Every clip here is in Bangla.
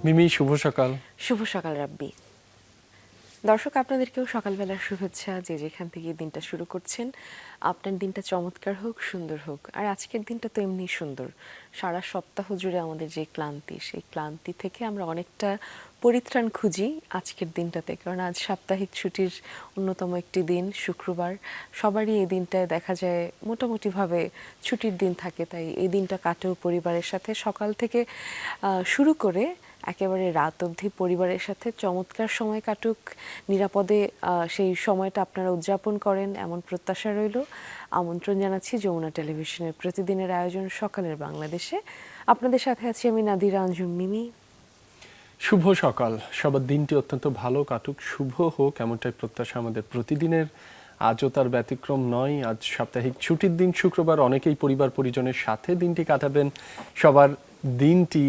মিমি, শুভ সকাল। শুভ সকাল রাব্বি। দর্শক, আপনাদেরকেও সকালবেলার শুভেচ্ছা। যে যেখান থেকে দিনটা শুরু করছেন, আপনার দিনটা চমৎকার হোক, সুন্দর হোক। আর আজকের দিনটা তো এমনি সুন্দর। সারা সপ্তাহ জুড়ে আমাদের যে ক্লান্তি, সেই ক্লান্তি থেকে আমরা অনেকটা পরিত্রাণ খুঁজি আজকের দিনটাতে। কারণ আজ সাপ্তাহিক ছুটির অন্যতম একটি দিন, শুক্রবার। সবারই এই দিনটায় দেখা যায় মোটামুটিভাবে ছুটির দিন থাকে, তাই এই দিনটা কাটেও পরিবারের সাথে। সকাল থেকে শুরু করে একেবারে রাত অবধি পরিবারের সাথে চমৎকার সময় কাটুক, নিরাপদে সেই সময়টা আপনারা উদযাপন করেন, এমন প্রত্যাশা রইল। আমন্ত্রণ জানাচ্ছি যমুনা টেলিভিশনের প্রতিদিনের আয়োজন সকালের বাংলাদেশে। আপনাদের সাথে আছি আমি নাদিরা আঞ্জুম মিমি। শুভ সকাল। সবার দিনটি অত্যন্ত ভালো কাটুক, শুভ হোক, এমনটাই প্রত্যাশা আমাদের প্রতিদিনের। আজও তার ব্যতিক্রম নয়। আজ সাপ্তাহিক ছুটির দিন, শুক্রবার। অনেকেই পরিবার পরিজনের সাথে দিনটি কাটাবেন। সবার দিনটি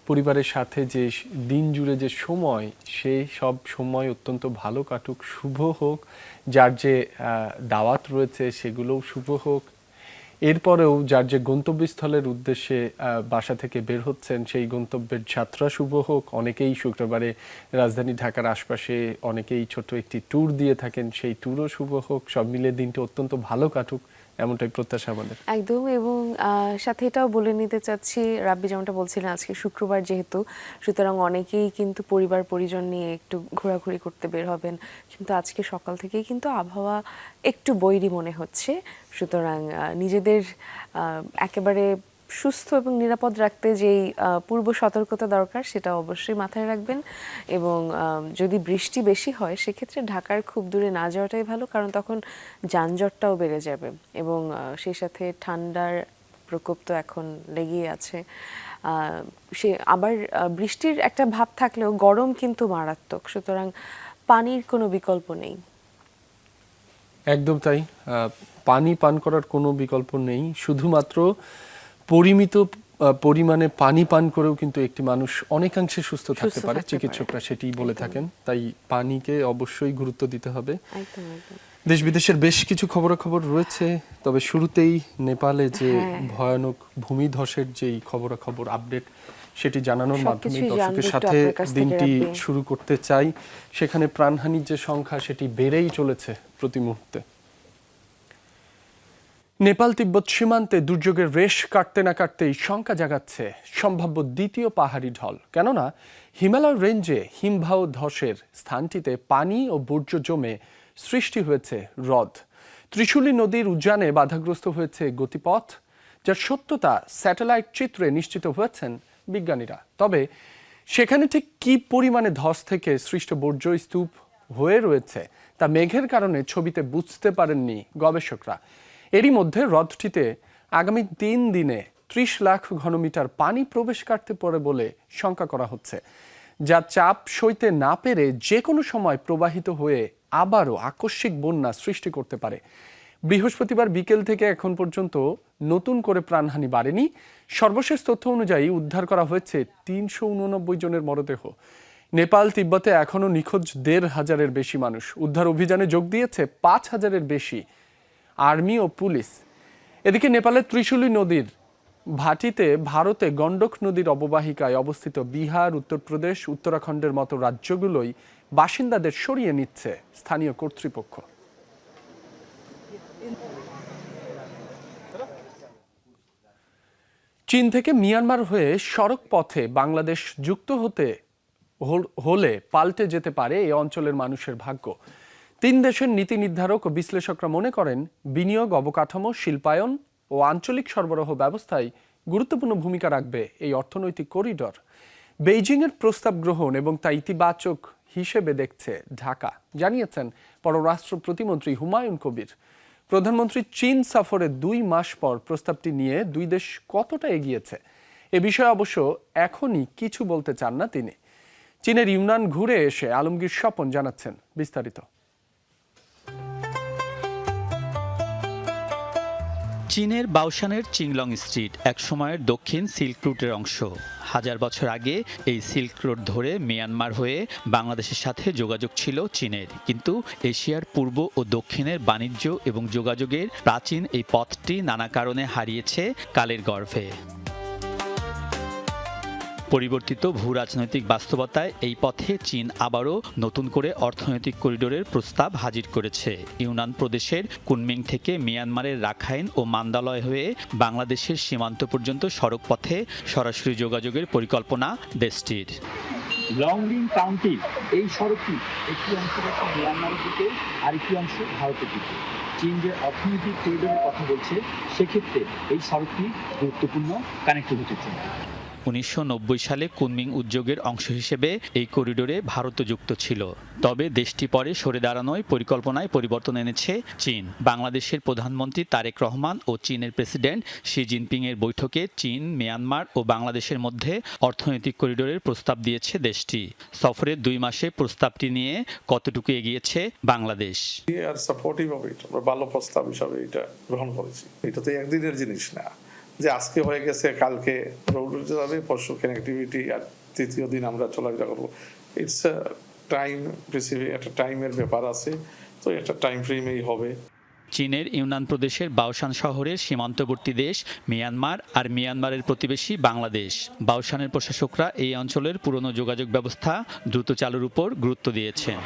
পরিবারের সাথে যে দিন জুড়ে যে সময়, সেই সব সময় অত্যন্ত ভালো কাটুক, শুভ হোক। যার যে দাওয়াত রয়েছে সেগুলোও শুভ হোক। এরপরেও যার যে গন্তব্যস্থলের উদ্দেশ্যে বাসা থেকে বের হচ্ছেন, সেই গন্তব্যের যাত্রা শুভ হোক। অনেকেই শুক্রবারে রাজধানী ঢাকার আশপাশে অনেকেই ছোট একটি ট্যুর দিয়ে থাকেন, সেই ট্যুরও শুভ হোক। সব মিলে দিনটি অত্যন্ত ভালো কাটুক, এমনটাই প্রত্যাশা আমাদের। একদম। এবং সাথে এটাও বলে নিতে চাচ্ছি, রাব্বি যেমনটা বলছিলেন, আজকে শুক্রবার যেহেতু, সুতরাং অনেকেই কিন্তু পরিবার পরিজন নিয়ে একটু ঘোরাঘুরি করতে বের হবেন। কিন্তু আজকে সকাল থেকেই কিন্তু আবহাওয়া একটু বৈরী মনে হচ্ছে। সুতরাং নিজেদের একেবারে সুস্থ এবং নিরাপদ রাখতে যেই পূর্ব সতর্কতা দরকার, সেটা অবশ্যই মাথায় রাখবেন। এবং যদি বৃষ্টি বেশি হয়, সেক্ষেত্রে ঢাকার খুব দূরে না যাওয়াটাই ভালো, কারণ তখন যানজটটাও বেড়ে যাবে। এবং সেই সাথে ঠান্ডার প্রকোপ তো এখন লেগেই আছে। সে আবার বৃষ্টির একটা ভাব থাকলেও গরম কিন্তু মারাত্মক। সুতরাং পানির কোনো বিকল্প নেই। একদম তাই। পানি পান করার কোনো বিকল্প নেই। শুধুমাত্র পরিমিত পরিমাণে পানি পান করেও কিন্তু একটি মানুষ অনেকাংশে সুস্থ থাকতে পারে। চিকিৎসকরা সেটি বলে থাকেন। তাই পানিকে অবশ্যই গুরুত্ব দিতে হবে। একদম একদম। দেশ বিদেশের বেশ কিছু খবরাখবর রয়েছে। তবে শুরুতেই নেপালে যে ভয়ানক ভূমিধসের যেই খবরাখবর আপডেট, সেটি জানানোর মাধ্যমে দর্শকের সাথে দিনটি শুরু করতে চাই। সেখানে প্রাণহানির যে সংখ্যা, সেটি বেড়েই চলেছে প্রতি মুহূর্তে। নেপাল তিব্বত সীমান্তে দুর্যোগের রেশ কাটতে না কাটতেই শঙ্কা জাগাচ্ছে সম্ভাব্য দ্বিতীয় পাহাড়ি ঢল। কেননা হিমালয় রেঞ্জে হিমবাহ ধসের স্থানটিতে পানি ও বর্জ্য জমে সৃষ্টি হয়েছে হ্রদ। ত্রিশূলী নদীর উজানে বাধাগ্রস্ত হয়েছে গতিপথ, যার সত্যতা স্যাটেলাইট চিত্রে নিশ্চিত হয়েছেন বিজ্ঞানীরা। তবে সেখানে ঠিক কী পরিমাণে ধস থেকে সৃষ্ট বর্জ্য স্তূপ হয়ে রয়েছে, তা মেঘের কারণে ছবিতে বুঝতে পারেননি গবেষকরা। এরই মধ্যে হ্রদটিতে আগামী 3 দিনে 30 লাখ ঘনমিটার পানি প্রবেশ করতে পারে বলে শঙ্কা করা হচ্ছে, যা চাপ সইতে না পেরে যে কোনো সময় প্রবাহিত হয়ে আবারও আকস্মিক বন্যা সৃষ্টি করতে পারে। বৃহস্পতিবার বিকেল থেকে এখন পর্যন্ত নতুন করে প্রাণহানি বাড়েনি। সর্বশেষ তথ্য অনুযায়ী উদ্ধার করা হয়েছে 389 জনের মরদেহ। নেপাল তিব্বতে এখনও নিখোঁজ 1,500-এর বেশি মানুষ। উদ্ধার অভিযানে যোগ দিয়েছে 5,000-এর বেশি আর্মি ও পুলিশ। এদিকে নেপালের ত্রিশূলী নদীর ভাটিতে ভারতে গণ্ডক নদীর অববাহিকায় অবস্থিত বিহার, উত্তরপ্রদেশ, উত্তরাখণ্ডের মতো রাজ্যগুলোই বাসিন্দাদের সরিয়ে নিচ্ছে স্থানীয় কর্তৃপক্ষ। চীন থেকে মিয়ানমার হয়ে সড়ক পথে বাংলাদেশ যুক্ত হলে পাল্টে যেতে পারে এই অঞ্চলের মানুষের ভাগ্য। 3 দেশের নীতি নির্ধারক ও বিশ্লেষকরা মনে করেন, বিনিয়োগ, অবকাঠামো, শিল্পায়ন ও আঞ্চলিক সরবরাহ ব্যবস্থায় গুরুত্বপূর্ণ ভূমিকা রাখবে এই অর্থনৈতিক করিডর। বেইজিংয়ের প্রস্তাব গ্রহণ এবং তা ইতিবাচক হিসেবে দেখছে ঢাকা, জানিয়েছেন পররাষ্ট্র প্রতিমন্ত্রী হুমায়ুন কবির। প্রধানমন্ত্রী চীন সফরে 2 মাস পর প্রস্তাবটি নিয়ে দুই দেশ কতটা এগিয়েছে, এ বিষয়ে অবশ্য এখনই কিছু বলতে চান না তিনি। চীনের ইউনান ঘুরে এসে আলমগীর স্বপন জানাচ্ছেন বিস্তারিত। চীনের বাওশানের চিংলং স্ট্রিট একসময়ের দক্ষিণ সিল্ক রুটের অংশ। 1000 বছর আগে এই সিল্ক রোড ধরে মিয়ানমার হয়ে বাংলাদেশের সাথে যোগাযোগ ছিল চীনের। কিন্তু এশিয়ার পূর্ব ও দক্ষিণের বাণিজ্য এবং যোগাযোগের প্রাচীন এই পথটি নানা কারণে হারিয়েছে কালের গর্ভে। পরিবর্তিত ভূরাজনৈতিক বাস্তবতায় এই পথে চীন আবারও নতুন করে অর্থনৈতিক করিডোরের প্রস্তাব হাজির করেছে। ইউনান প্রদেশের কুনমিং থেকে মিয়ানমারের রাখাইন ও মান্দালয় হয়ে বাংলাদেশের সীমান্ত পর্যন্ত সড়ক পথে সরাসরি যোগাযোগের পরিকল্পনা দেশটির। লংলিং কাউন্টির এই সড়কটি একটি অংশ যাচ্ছে মিয়ানমারের দিকে, আরেকটি অংশ ভারতের দিকে। চীন যে অর্থনৈতিক করিডোরের কথা বলছে, সেক্ষেত্রে এই সড়কটি গুরুত্বপূর্ণ কানেক্টিভিটির জন্য। 1990 সালে কুনমিং উদ্যোগের অংশ হিসেবে এই করিডোরে ভারতও যুক্ত ছিল। তবে দেশটি পরে সরে দাঁড়ানোয় পরিকল্পনায় পরিবর্তন এনেছে চীন। বাংলাদেশের প্রধানমন্ত্রী তারেক রহমান ও চীনের প্রেসিডেন্ট শি জিনপিং এর বৈঠকে চীন, মিয়ানমার ও বাংলাদেশের মধ্যে অর্থনৈতিক করিডোরের প্রস্তাব দিয়েছে দেশটি। সফরের 2 মাসে প্রস্তাবটি নিয়ে কতটুকু এগিয়েছে বাংলাদেশ? সাপোর্টিভ অফ ইট, আমরা ভালো প্রস্তাব হিসাবে এটা গ্রহণ করেছি। এটা তো একদিনের জিনিস না যে আজকে হয়ে গেছে কালকে রোড যাবে, পরশু কানেক্টিভিটি, আর তৃতীয় দিন আমরা চলাফেরা করবো। ইটস টাইম স্পেসিফিক, একটা টাইমের ব্যাপার আছে, তো একটা টাইম ফ্রেমেই হবে। চীনের ইউনান প্রদেশের বাওশান শহরের সীমান্তবর্তী দেশ মিয়ানমার আর মিয়ানমারের প্রতিবেশী বাংলাদেশ। বাওশানের প্রশাসকরা এই অঞ্চলের পুরনো যোগাযোগ ব্যবস্থা দ্রুত চালুর উপর গুরুত্ব দিয়েছেন।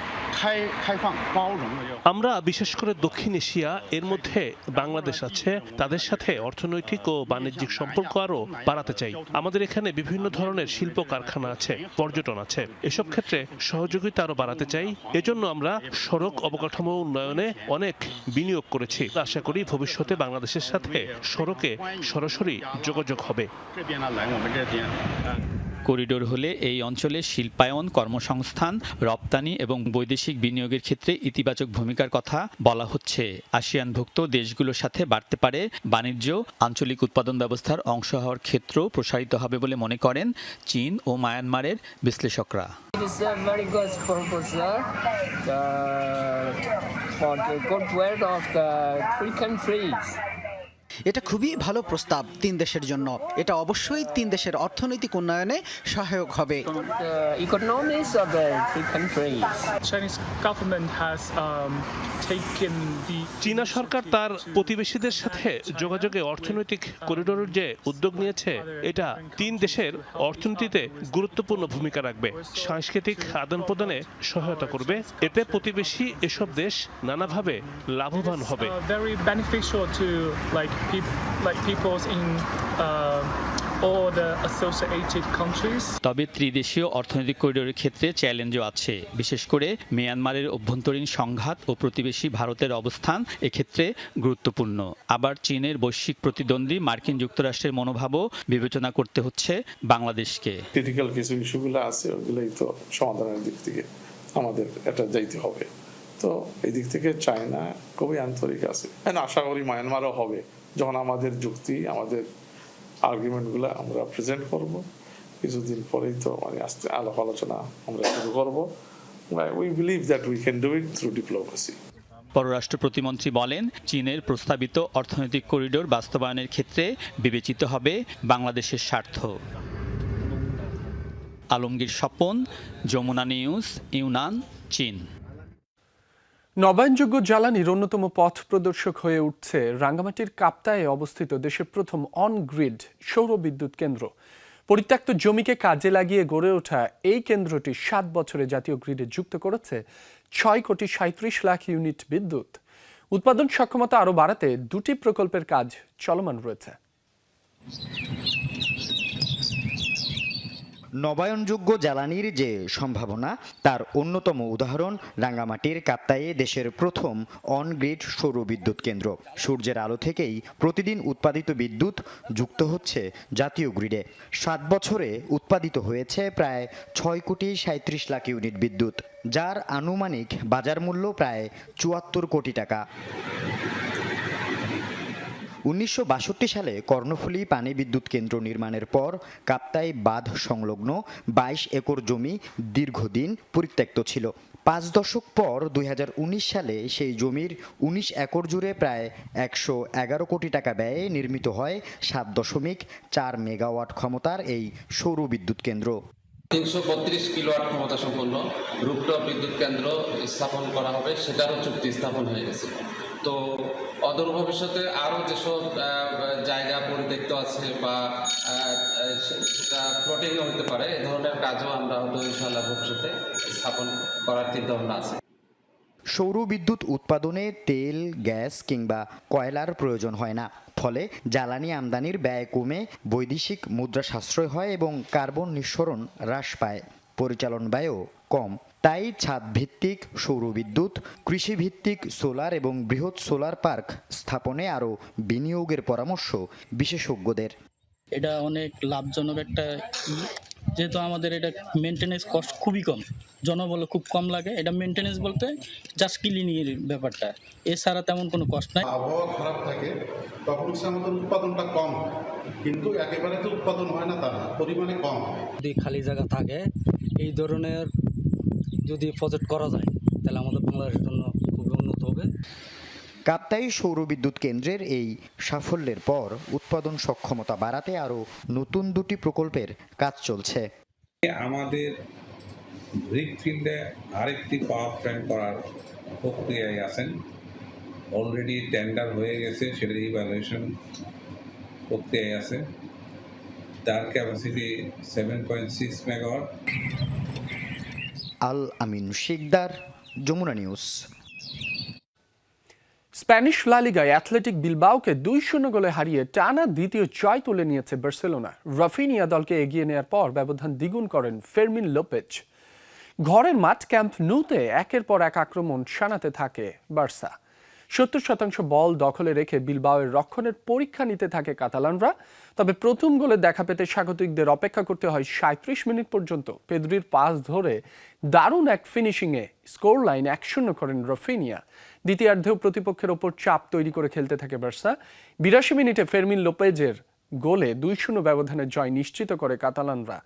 আমরা বিশেষ করে দক্ষিণ এশিয়া, এর মধ্যে বাংলাদেশ আছে, তাদের সাথে অর্থনৈতিক ও বাণিজ্যিক সম্পর্ক আরও বাড়াতে চাই। আমাদের এখানে বিভিন্ন ধরনের শিল্প কারখানা আছে, পর্যটন আছে, এসব ক্ষেত্রে সহযোগিতা আরও বাড়াতে চাই। এজন্য আমরা সড়ক অবকাঠামো উন্নয়নে অনেক বিনিয়োগ করেছি। আশা করি ভবিষ্যতে বাংলাদেশের সাথে সড়কে সরাসরি যোগাযোগ হবে। করিডোর হলে এই অঞ্চলে শিল্পায়ন, কর্মসংস্থান, রপ্তানি এবং বৈদেশিক বিনিয়োগের ক্ষেত্রে ইতিবাচক ভূমিকার কথা বলা হচ্ছে। আসিয়ানভুক্ত দেশগুলোর সাথে বাড়তে পারে বাণিজ্য, আঞ্চলিক উৎপাদন ব্যবস্থার অংশ হওয়ার ক্ষেত্র প্রসারিত হবে বলে মনে করেন চীন ও মায়ানমারের বিশ্লেষকরা। এটা খুবই ভালো প্রস্তাব 3 দেশের জন্য। এটা অবশ্যই 3 দেশের অর্থনৈতিক উন্নয়নে সহায়ক হবে। চীনা সরকার তার প্রতিবেশীদের সাথে যোগাযোগে অর্থনৈতিক করিডোরের যে উদ্যোগ নিয়েছে, এটা 3 দেশের অর্থনীতিতে গুরুত্বপূর্ণ ভূমিকা রাখবে, সাংস্কৃতিক আদান প্রদানে সহায়তা করবে। এতে প্রতিবেশী এসব দেশ নানাভাবে লাভবান হবে। তবে ত্রিদেশীয় অর্থনৈতিক করিডোরের ক্ষেত্রে চ্যালেঞ্জও আছে। বিশেষ করে মিয়ানমারের অভ্যন্তরীণ সংঘাত ও প্রতিবেশী ভারতের অবস্থান এক্ষেত্রে গুরুত্বপূর্ণ। আবার চীনের বৈশ্বিক প্রতিদ্বন্দ্বী মার্কিন যুক্তরাষ্ট্রের মনোভাবও বিবেচনা করতে হচ্ছে বাংলাদেশকে। ক্রিটিক্যাল কিছু ইস্যুগুলো আছে, ওগুলোই তো সমাধানের দিক থেকে আমাদের এটা যাইতে হবে। তো এই দিক থেকে চায়না খুবই আন্তরিক আছে। আশা করি মায়ানমারও হবে, যখন আমাদের যুক্তি, আমাদের আর্গুমেন্টগুলো আমরা প্রেজেন্ট করব। কিছুদিন পরেই তো আস্তে আলাপ আলোচনা আমরা শুরু করব। We believe that we can do it through diplomacy. পররাষ্ট্র প্রতিমন্ত্রী বলেন, চীনের প্রস্তাবিত অর্থনৈতিক করিডোর বাস্তবায়নের ক্ষেত্রে বিবেচিত হবে বাংলাদেশের স্বার্থ। আলমগীর স্বপন, যমুনা নিউজ, ইউনান, চীন। নবায়নযোগ্য জ্বালানির অন্যতম পথ প্রদর্শক হয়ে উঠছে রাঙ্গামাটির কাপ্তায়ে অবস্থিত দেশের প্রথম অন গ্রিড সৌর বিদ্যুৎ কেন্দ্র। পরিত্যক্ত জমিকে কাজে লাগিয়ে গড়ে ওঠা এই কেন্দ্রটি 7 বছরে জাতীয় গ্রিডে যুক্ত করেছে 6,37,00,000 ইউনিট বিদ্যুৎ। উৎপাদন সক্ষমতা আরও বাড়াতে 2টি প্রকল্পের কাজ চলমান রয়েছে। নবায়নযোগ্য জ্বালানির যে সম্ভাবনা, তার অন্যতম উদাহরণ রাঙ্গামাটির কাপ্তায়ে দেশের প্রথম অন গ্রিড সৌর বিদ্যুৎ কেন্দ্র। সূর্যের আলো থেকেই প্রতিদিন উৎপাদিত বিদ্যুৎ যুক্ত হচ্ছে জাতীয় গ্রিডে। 7 বছরে উৎপাদিত হয়েছে প্রায় 6,37,00,000 ইউনিট বিদ্যুৎ, যার আনুমানিক বাজার মূল্য প্রায় 74 কোটি টাকা। 1962 সালে কর্ণফুলী পানি বিদ্যুৎ কেন্দ্র নির্মাণের পর কাপ্তাই বাঁধ সংলগ্ন 22 একর জমি দীর্ঘদিন পরিত্যক্ত ছিল। 5 দশক পর 2019 সালে সেই জমির 19 একর জুড়ে প্রায় 111 কোটি টাকা ব্যয়ে নির্মিত হয় 7.4 মেগাওয়াট ক্ষমতার এই সৌর বিদ্যুৎ কেন্দ্র। 332 কিলোওয়াট ক্ষমতা সম্পন্ন রুফটপ বিদ্যুৎ কেন্দ্র স্থাপন করা হবে, সেটারও চুক্তি স্থাপন হয়ে গেছে। তো অদূর ভবিষ্যতে আরও যেসব জায়গা পরিত্যক্ত আছে বা সেটা প্লটিংও হতে পারে, এ ধরনের কাজও আমরা হয়তো ইনশাআল্লাহ ভবিষ্যতে স্থাপন করার চিন্তাভাবনা আছে। সৌরবিদ্যুৎ উৎপাদনে তেল, গ্যাস কিংবা কয়লার প্রয়োজন হয় না। ফলে জ্বালানি আমদানির ব্যয় কমে বৈদেশিক মুদ্রা সাশ্রয় হয় এবং কার্বন নিঃসরণ হ্রাস পায়। পরিচালন ব্যয়ও কম। তাই ছাদ ভিত্তিক সৌরবিদ্যুৎ, কৃষিভিত্তিক সোলার এবং বৃহৎ সোলার পার্ক স্থাপনে আরও বিনিয়োগের পরামর্শ বিশেষজ্ঞদের। এটা অনেক লাভজনক একটা যেহেতু আমাদের এটা মেনটেনেন্স কস্ট খুবই কম, জনবল খুব কম লাগে। এটা মেনটেনেন্স বলতে জাস্ট ক্লিনিংয়ের ব্যাপারটা, এছাড়া তেমন কোনো কষ্ট নাই। আবহাওয়া খারাপ থাকে তখন আমাদের উৎপাদনটা কম, কিন্তু একেবারে তো উৎপাদন হয় না, তা না, পরিমাণে কম। যদি খালি জায়গা থাকে এই ধরনের যদি প্রজেক্ট করা যায় তাহলে আমাদের বাংলাদেশের জন্য খুবই উন্নত হবে। কাপ্তাই সৌরবিদ্যুৎ কেন্দ্রের এই সাফল্যের পর উৎপাদন সক্ষমতা বাড়াতে আরও নতুন 2টি প্রকল্পের কাজ চলছে। আমাদের ব্রিকফিল্ডে আরেকটি পাওয়ার প্ল্যান্ট করার প্রক্রিয়ায় আছেন, অলরেডি টেন্ডার হয়ে গেছে, সেটার ইভ্যালুয়েশন প্রক্রিয়ায় আছে। তার ক্যাপাসিটি 7.6 মেগাওয়াট। আল আমিন শিকদার, যমুনা নিউজ। স্প্যানিশ লা লিগায় অ্যাথলেটিক বিলবাওকে 2-0 গোলে হারিয়ে টানা দ্বিতীয় জয় তুলে নিয়েছে বার্সেলোনা। রাফিনিয়া দলকে এগিয়ে নেওয়ার পর ব্যবধান দ্বিগুণ করেন ফেরমিন লোপেজ। ঘরের মাঠ ক্যাম্প নুতে একের পর এক আক্রমণ শানাতে থাকে বার্সা। 70% বল দখলে রেখে বিলবাওয়ের রক্ষণের পরীক্ষা নিতে থাকে কাতালানরা। তবে প্রথম গোলে দেখা পেতে স্বাগতিকদের অপেক্ষা করতে হয় 37 মিনিট পর্যন্ত। পেদ্রির পাস ধরে দারুণ এক ফিনিশিংয়ে স্কোর লাইন 1-0 করেন রাফিনিয়া। দ্বিতীয়ার্ধেও প্রতিপক্ষের ওপর চাপ তৈরি করে খেলতে থাকে বার্সা। 82 মিনিটে ফেরমিন লোপেজের গোলে 2-0 ব্যবধানের জয় নিশ্চিত করে কাতালানরা।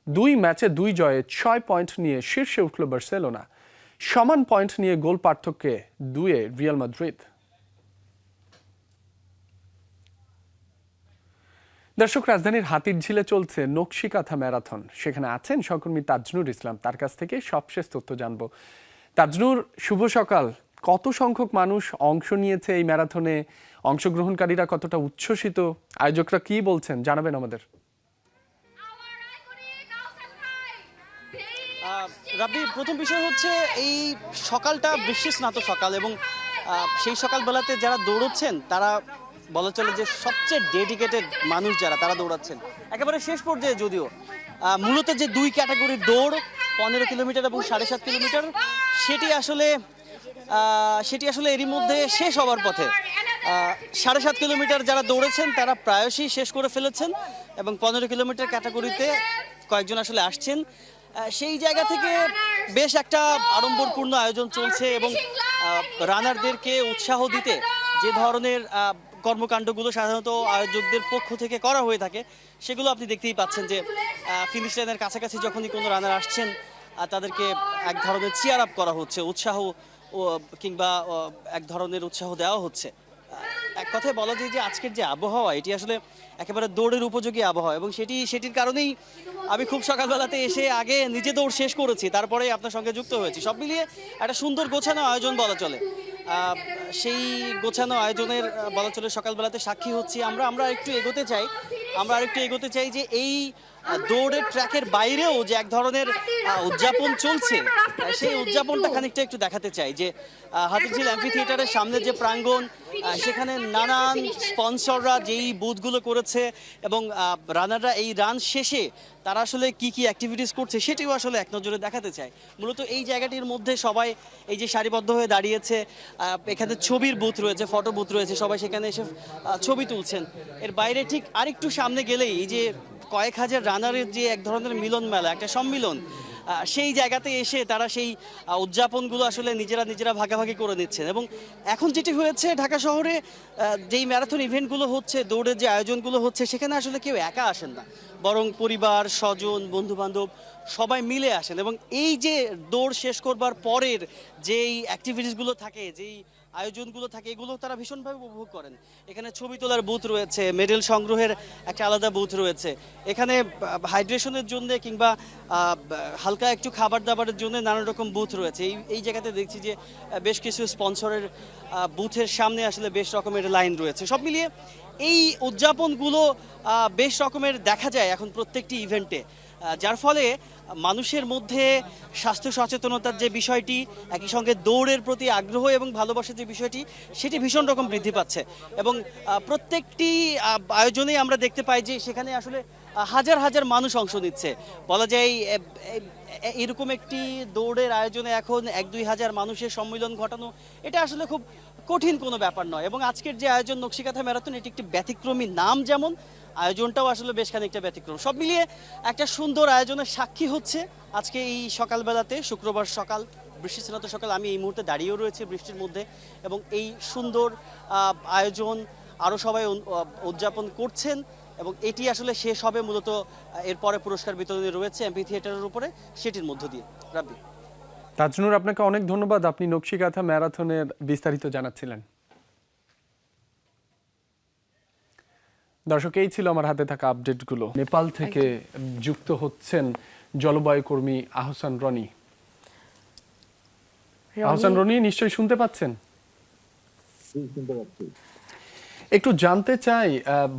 2 ম্যাচে 2 জয়ে 6 পয়েন্ট নিয়ে শীর্ষে উঠল বার্সেলোনা। সমান পয়েন্ট নিয়ে গোল পার্থক্যে 2-এ রিয়াল মাদ্রিদ। দর্শক, রাজধানীর হাতিরঝিলে চলছে নকশিকাঁথা ম্যারাথন। সেখানে আছেন সহকর্মী তাজনুর ইসলাম। তার কাছ থেকে সবশেষ তথ্য জানবো। তাজনুর, শুভ সকাল। কত সংখ্যক মানুষ অংশ নিয়েছে এই ম্যারাথনে? অংশগ্রহণকারীরা কতটা উচ্ছ্বসিত? আয়োজকরা কি বলছেন জানাবেন আমাদের। রাব্বি, প্রথম বিষয় হচ্ছে এই সকালটা বৃষ্টি স্নাত সকাল এবং সেই সকালবেলাতে যারা দৌড়চ্ছেন তারা বলা চলে যে সবচেয়ে ডেডিকেটেড মানুষ যারা, তারা দৌড়াচ্ছেন একেবারে শেষ পর্যায়ে। যদিও মূলত যে 2 ক্যাটাগরির দৌড় 15 কিলোমিটার এবং 7.5 কিলোমিটার, সেটি আসলে এরই মধ্যে শেষ হওয়ার পথে। 7.5 কিলোমিটার যারা দৌড়েছেন তারা প্রায়শই শেষ করে ফেলেছেন এবং 15 কিলোমিটার ক্যাটাগরিতে কয়েকজন আসলে আসছেন। সেই জায়গা থেকে বেশ একটা আড়ম্বরপূর্ণ আয়োজন চলছে এবং রানারদেরকে উৎসাহ দিতে যে ধরনের কর্মকাণ্ডগুলো সাধারণত আয়োজকদের পক্ষ থেকে করা হয়ে থাকে সেগুলো আপনি দেখতেই পাচ্ছেন যে ফিনিশ লাইনের কাছাকাছি যখনই কোনো রানার আসছেন তাদেরকে এক ধরনের চিয়ার আপ করা হচ্ছে, উৎসাহ কিংবা এক ধরনের উৎসাহ দেওয়া হচ্ছে। এক কথায় বলা যায় যে আজকের যে আবহাওয়া, এটি আসলে একেবারে দৌড়ের উপযোগী আবহাওয়া এবং সেটির কারণেই আমি খুব সকালবেলাতে এসে আগে নিজে দৌড় শেষ করেছি, তারপরে আপনার সঙ্গে যুক্ত হয়েছি। সব মিলিয়ে একটা সুন্দর গোছানো আয়োজন বলা চলে। সেই গোছানো আয়োজনের বলা চলে সকালবেলাতে সাক্ষী হচ্ছি আমরা একটু এগোতে চাই যে এই দৌড়ের ট্র্যাকের বাইরেও যে এক ধরনের উদযাপন চলছে, সেই উদযাপনটা খানিকটা একটু দেখাতে চাই। যে হাতিরঝিল অ্যাম্ফি থিয়েটারের সামনে যে প্রাঙ্গণ, সেখানে নানান স্পন্সররা যেই বুথগুলো করেছে এবং রানাররা এই রান শেষে তারা আসলে কি অ্যাক্টিভিটিস করছে সেটিও আসলে এক নজরে দেখাতে চায়। মূলত এই জায়গাটির মধ্যে সবাই এই যে সারিবদ্ধ হয়ে দাঁড়িয়েছে, এখানে ছবির বুথ রয়েছে, ফটো বুথ রয়েছে, সবাই সেখানে এসে ছবি তুলছেন। এর বাইরে ঠিক আরেকটু সামনে গেলেই এই যে কয়েক হাজার রানারের যে এক ধরনের মিলন মেলা, একটা সম্মিলন, সেই জায়গাতে এসে তারা সেই উদযাপনগুলো আসলে নিজেরা ভাগাভাগি করে নিচ্ছেন। এবং এখন যেটি হয়েছে, ঢাকা শহরে যেই ম্যারাথন ইভেন্টগুলো হচ্ছে, দৌড়ের যে আয়োজনগুলো হচ্ছে, সেখানে আসলে কেউ একা আসেন না, বরং পরিবার, স্বজন, বন্ধুবান্ধব সবাই মিলে আসেন। এবং এই যে দৌড় শেষ করবার পরের যেই অ্যাক্টিভিটিসগুলো থাকে, যেই আয়োজনগুলো থাকে এগুলো তারা ভীষণভাবে উপভোগ করেন। এখানে ছবি তোলার বুথ রয়েছে, মেডেল সংগ্রহের একটা আলাদা বুথ রয়েছে, এখানে হাইড্রেশনের জন্য কিংবা হালকা একটু খাবার দাবারের জন্য নানান রকম বুথ রয়েছে। এই জায়গাতে দেখছি যে বেশ কিছু স্পন্সরের বুথের সামনে আসলে বেশ রকমের লাইন রয়েছে। সব মিলিয়ে এই উদযাপনগুলো বেশ রকমের দেখা যায় এখন প্রত্যেকটি ইভেন্টে, যার ফলে মানুষের মধ্যে স্বাস্থ্য সচেতনতার যে বিষয়টি, একই সঙ্গে দৌড়ের প্রতি আগ্রহ এবং ভালোবাসার যে বিষয়টি, সেটি ভীষণ রকম বৃদ্ধি পাচ্ছে। এবং প্রত্যেকটি আয়োজনেই আমরা দেখতে পাই যে সেখানে আসলে হাজার হাজার মানুষ অংশ নিচ্ছে। বলা যায় এরকম একটি দৌড়ের আয়োজনে এখন 1-2 হাজার মানুষের সম্মিলন ঘটানো এটা আসলে খুব কঠিন কোনো ব্যাপার নয়। এবং আজকের যে আয়োজন নকশিকাঁথা ম্যারাথন, এটি একটি ব্যতিক্রমী নাম, যেমন আয়োজনটাও আসলে বেশ খানিকটা ব্যতিক্রম। সব মিলিয়ে একটা সুন্দর আয়োজনের সাক্ষী হচ্ছে আজকে এই সকালবেলাতে, শুক্রবার সকাল, বৃষ্টিস্নাত সকাল। আমি এই মুহূর্তে দাঁড়িয়েও রয়েছি বৃষ্টির মধ্যে, এবং এই সুন্দর আয়োজন আরও সবাই উদযাপন করছেন, এবং এটি আসলে শেষ হবে মূলত এরপরে পুরস্কার বিতরণী রয়েছে এমপি থিয়েটারের উপরে, সেটির মধ্য দিয়ে। রাব্বি। তাজনুর, আপনাকে অনেক ধন্যবাদ, আপনি নকশিকাঁথা ম্যারাথনের বিস্তারিত জানাচ্ছিলেন। দর্শক, এই ছিল আমার হাতে থাকা আপডেটগুলো। নেপাল থেকে যুক্ত হচ্ছেন জলবায়ু কর্মী আহসান রনি। আহসান রনি, নিশ্চয়ই শুনতে পাচ্ছেন? একটু জানতে চাই,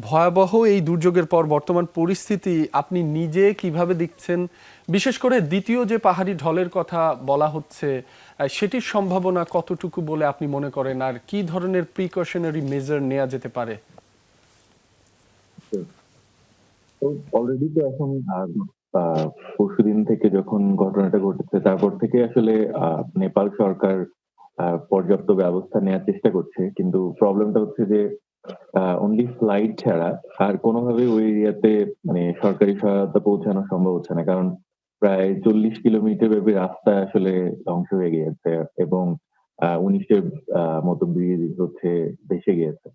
ভয়াবহ এই দুর্যোগের পর বর্তমান পরিস্থিতি আপনি নিজে কিভাবে দেখছেন? বিশেষ করে দ্বিতীয় যে পাহাড়ি ঢলের কথা বলা হচ্ছে, সেটির সম্ভাবনা কতটুকু বলে আপনি মনে করেন, আর কি ধরনের প্রিকশনারি মেজার নেওয়া যেতে পারে? অলরেডি তো এখন পরশুদিন থেকে যখন ঘটনাটা ঘটেছে, তারপর থেকে আসলে নেপাল সরকার পর্যাপ্ত ব্যবস্থা নেওয়ার চেষ্টা করছে, কিন্তু প্রবলেমটা হচ্ছে যে অনলি ফ্লাইট ছাড়া আর কোনোভাবে ওই এরিয়াতে মানে সরকারি সহায়তা পৌঁছানো সম্ভব হচ্ছে না, কারণ প্রায় 40 কিলোমিটার ব্যাপী রাস্তা আসলে ধ্বংস হয়ে গিয়েছে এবং 19-এর মতো ব্রিজ হচ্ছে ভেসে গিয়েছে।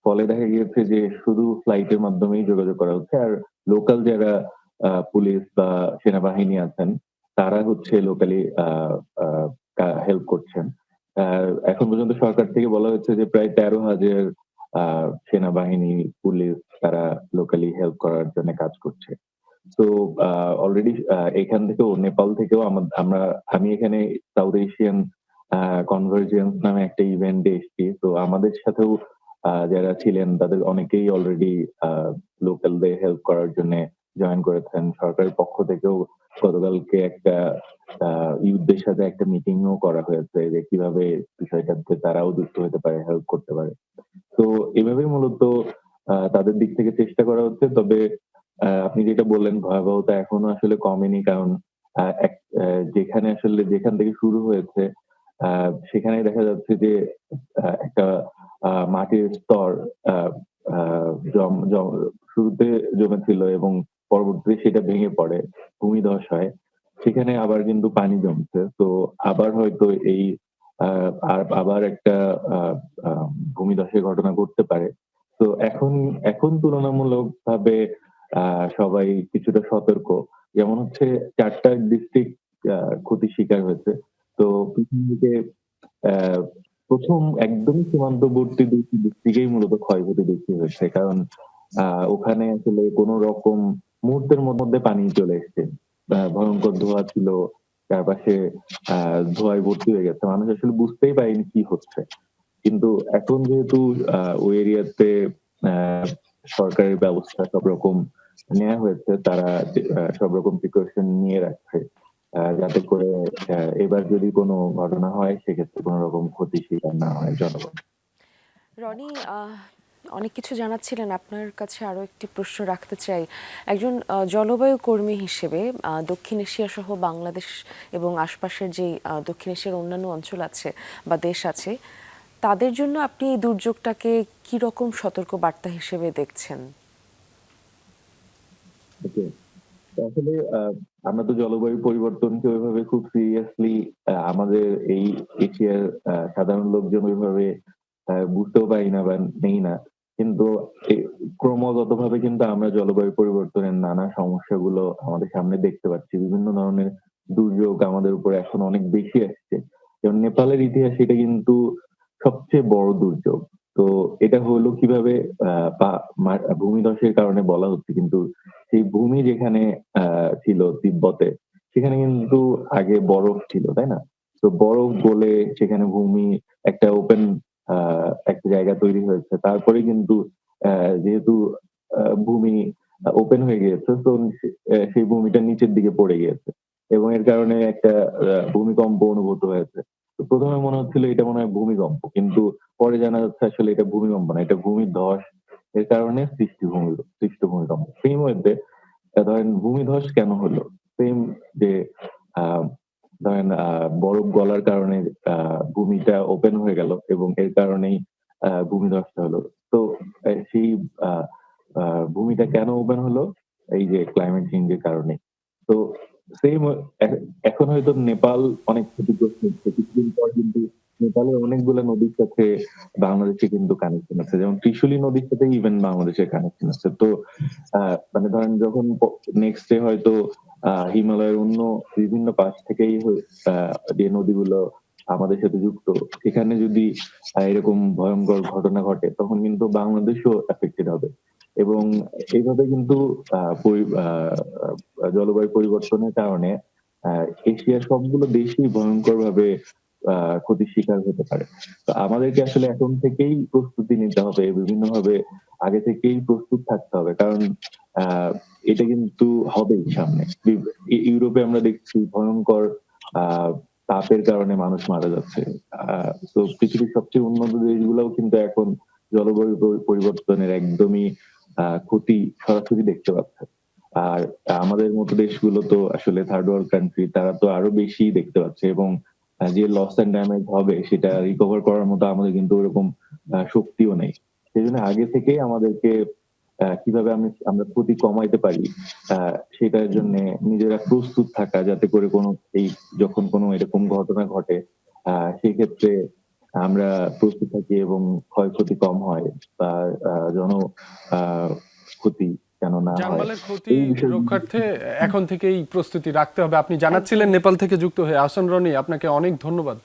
ফলে দেখা গিয়েছে যে শুধু ফ্লাইটের মাধ্যমেই যোগাযোগ করা হচ্ছে, আর লোকাল যারা পুলিশ বা সেনাবাহিনী আছেন তারা হচ্ছে লোকালি হেল্প করছেন। এখন পর্যন্ত সরকার থেকে বলা হচ্ছে যে প্রায় 13,000 সেনাবাহিনী, পুলিশ তারা লোকালি হেল্প করার জন্য কাজ করছে। তো অলরেডি এখান থেকেও, নেপাল থেকেও আমি এখানে সাউথ এশিয়ান কনভার্জেন্স নামে একটা ইভেন্টে এসেছি। তো আমাদের সাথেও যারা ছিলেন তাদের অনেকেই অলরেডি লোকালদের হেল্প করার জন্য জয়েন করেছেন। সরকারের পক্ষ থেকেও গতকালকে একটা ইউথদের সাথে একটা মিটিংও করা হয়েছে যে কিভাবে বিষয়টাতে তারাও যুক্ত হতে পারে, হেল্প করতে পারে। তো এভাবেই মূলত তাদের দিক থেকে চেষ্টা করা হচ্ছে। তবে আপনি যেটা বললেন, ভয়াবহতা এখনো আসলে কমেনি, কারণ যেখান থেকে শুরু হয়েছে সেখানে দেখা যাচ্ছে যে একটা মাটির স্তর শুরুতে জমেছিল এবং পরবর্তীতে সেটা ভেঙে পড়ে, ভূমিধস হয়, সেখানে আবার কিন্তু পানি জমছে। তো আবার হয়তো এই আবার একটা ভূমিধসের ঘটনা ঘটতে পারে। তো এখন তুলনামূলক ভাবে সবাই কিছুটা সতর্ক। যেমন হচ্ছে 4টা ডিস্ট্রিক্ট ক্ষতির শিকার হয়েছে। তো পিছন দিকে প্রথম একদমই সীমান্তবর্তী 2টি ডিস্ট্রিক্টেই মূলত ক্ষয়ক্ষতি বেশি হয়েছে, কারণ ওখানে আসলে কোনো রকম মুহূর্তের মধ্যে পানি চলে এসছে। ভয়ঙ্কর ধোঁয়া ছিল, চারপাশে ধোঁয়ায় ভর্তি হয়ে গেছে, মানুষ আসলে বুঝতেই পারেনি কি হচ্ছে। কিন্তু এখন যেহেতু ওই এরিয়াতে সরকারের ব্যবস্থা সব রকম নেওয়া হয়েছে, তারা সব রকম প্রিকশন নিয়ে রাখছে যাতে করে এবার যদি কোনো ঘটনা হয় সেক্ষেত্রে কোনো রকম ক্ষতি শিকার না হয় জনগণ। রনি, অনেক কিছু জানাচ্ছিলেন, আপনার কাছে আরও একটি প্রশ্ন রাখতে চাই। একজন জলবায়ু কর্মী হিসেবে দক্ষিণ এশিয়া সহ বাংলাদেশ এবং আশপাশের যে দক্ষিণ এশিয়ার অন্যান্য অঞ্চল আছে বা দেশ আছে, তাদের জন্য আপনি এই দুর্যোগটাকে কি রকম সতর্ক বার্তা হিসেবে দেখছেন? আসলে আমরা তো জলবায়ু পরিবর্তনকে ওইভাবে খুব সিরিয়াসলি আমাদের এই এশিয়ার সাধারণ লোকজন ওইভাবে বুঝতেও পারি না বা নেই না, কিন্তু ক্রমাগতভাবে কিন্তু আমরা জলবায়ু পরিবর্তনের নানা সমস্যাগুলো আমাদের সামনে দেখতে পাচ্ছি। বিভিন্ন ধরনের দুর্যোগ আমাদের উপর এখন অনেক বেশি আসছে। যেমন নেপালের ইতিহাস, এটা কিন্তু সবচেয়ে বড় দুর্যোগ। তো এটা হলো কিভাবে ভূমিধসের কারণে বলা হচ্ছে, কিন্তু সেই ভূমি যেখানে ছিল তিব্বতে, সেখানে কিন্তু আগে বরফ ছিল, তাই না? তো বরফ গলে সেখানে ভূমি একটা ওপেন একটা জায়গা তৈরি হয়েছে। তারপরে কিন্তু যেহেতু ভূমি ওপেন হয়ে গিয়েছে, তো সেই ভূমিটা নিচের দিকে পড়ে গিয়েছে এবং এর কারণে একটা ভূমিকম্প অনুভূত হয়েছে। তো ১ম এ মনে হচ্ছিল এটা মনে হয় ভূমিকম্প। কিন্তু পরে জানা যাচ্ছে আসলে এটা ভূমিকম্প না, এটা ভূমিধস এর কারণে সৃষ্ট ভূমিকম্প। সেই মধ্যে ধরেন ভূমিধস কেন হলো? সেম যে আ ধরেন বরফ গলার কারণে ভূমিটা ওপেন হয়ে গেল এবং এর কারণেই ভূমিধসটা হলো। তো সেই আ আ ভূমিটা কেন ওপেন হলো? এই যে ক্লাইমেট চেঞ্জ এর কারণে। তো সেইম এ এখন হয়তো নেপাল অনেক ক্ষতিগ্রস্ত হচ্ছে। কিছুদিন পর কিন্তু নেপালের অনেকগুলা নদীর সাথে বাংলাদেশে কিন্তু কানেকশন আছে। যেমন ত্রিশূলী নদীর সাথে ইভেন বাংলাদেশের কানেকশন আছে। তো মানে ধরেন যখন নেক্সট ডে হয়তো হিমালয়ের অন্য বিভিন্ন পাশ থেকেই আ যে নদীগুলো আমাদের সাথে যুক্ত, সেখানে যদি এরকম ভয়ঙ্কর ঘটনা ঘটে, তখন কিন্তু বাংলাদেশও এফেক্টেড হবে। এবং এইভাবে কিন্তু আ পরি আ জলবায়ু পরিবর্তনের কারণে আ এশিয়ার সবগুলো দেশই ভয়ংকরভাবে ক্ষতির শিকার হতে পারে। তো আমাদেরকে আসলে এখন থেকেই প্রস্তুতি নিতে হবে। বিভিন্নভাবে আগে থেকেই প্রস্তুত থাকতে হবে। কারণ আ এটা কিন্তু হবেই সামনে। ইউরোপে আমরা দেখছি ভয়ংকর আ তাপের কারণে মানুষ মারা যাচ্ছে। আ তো পৃথিবীর সবচেয়ে উন্নত দেশগুলোও কিন্তু এখন জলবায়ু পরিবর্তনের একদমই ক্ষতি সরাসরি দেখতে পাচ্ছে। আর আমাদের মতো দেশগুলো তো আসলে থার্ড ওয়ার্ল্ড কান্ট্রি, তারা তো আরো বেশি দেখতে পাচ্ছে এবং যে লস অ্যান্ড ড্যামেজ হবে সেটা রিকভার করার মতো আমাদের কিন্তু ওরকম শক্তিও নেই। সেজন্য আগে থেকেই আমাদেরকে কিভাবে আমরা ক্ষতি কমাইতে পারি সেটার জন্যে নিজেরা প্রস্তুত থাকা, যাতে করে যখন কোনো এরকম ঘটনা ঘটে সেক্ষেত্রে আমরা প্রস্তুত থাকি এবং ক্ষয়ক্ষতি কম হয় বা জন আ ক্ষতি যেন না হয়। জানমালের ক্ষতি এই বিষয়গুলো রক্ষার্থে এখন থেকেই প্রস্তুতি রাখতে হবে। আপনি জানাচ্ছিলেন নেপাল থেকে যুক্ত হয়ে। আহসান রনি, আপনাকে অনেক ধন্যবাদ।